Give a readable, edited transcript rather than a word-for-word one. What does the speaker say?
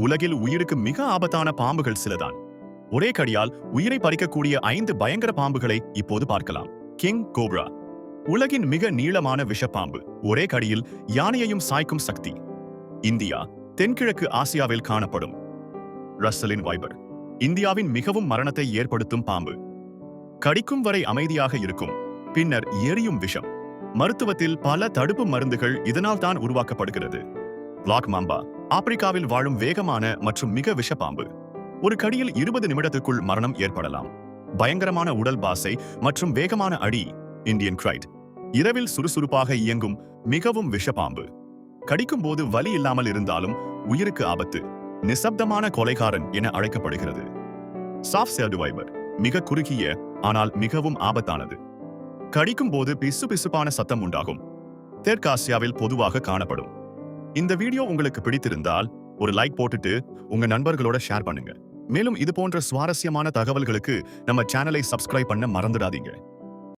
உலகில் உயிருக்கு மிக ஆபத்தான பாம்புகள் சிலதான். ஒரே கடியால் உயிரை பறிக்கக்கூடிய 5 பயங்கர பாம்புகளை இப்போது பார்க்கலாம். கிங் கோப்ரா உலகின் மிக நீளமான விஷப்பாம்பு. ஒரே கடியில் யானையையும் சாய்க்கும் சக்தி. இந்தியா, தென்கிழக்கு ஆசியாவில் காணப்படும். ரஸ்ஸலின் வைபர் இந்தியாவின் மிகவும் மரணத்தை ஏற்படுத்தும் பாம்பு. கடிக்கும் வரை அமைதியாக இருக்கும், பின்னர் எரியும் விஷம். மருத்துவத்தில் பல தடுப்பு மருந்துகள் இதனால் தான் உருவாக்கப்படுகிறது. பிளாக் மாம்பா ஆப்பிரிக்காவில் வாழும் வேகமான மற்றும் மிக விஷப்பாம்பு. ஒரு கடியில் 20 நிமிடத்துக்குள் மரணம் ஏற்படலாம். பயங்கரமான உடல் பாசை மற்றும் வேகமான அடி. இந்தியன் கிரைட் இரவில் சுறுசுறுப்பாக இயங்கும் மிகவும் விஷப்பாம்பு. கடிக்கும் போது வலி இல்லாமல் இருந்தாலும் உயிருக்கு ஆபத்து. நிசப்தமான கொலைகாரன் என அழைக்கப்படுகிறது. சாஃப்ட் ஷெல்டு வைபர் மிக குறுகிய ஆனால் மிகவும் ஆபத்தானது. கடிக்கும் போது பிசுபிசுப்பான சத்தம் உண்டாகும். தெற்காசியாவில் பொதுவாக காணப்படும். இந்த வீடியோ உங்களுக்கு பிடித்திருந்தால் ஒரு லைக் போட்டுட்டு உங்க நண்பர்களோட ஷேர் பண்ணுங்க. மேலும் இது போன்ற சுவாரஸ்யமான தகவல்களுக்கு நம்ம சேனலை சப்ஸ்கிரைப் பண்ண மறந்துடாதீங்க.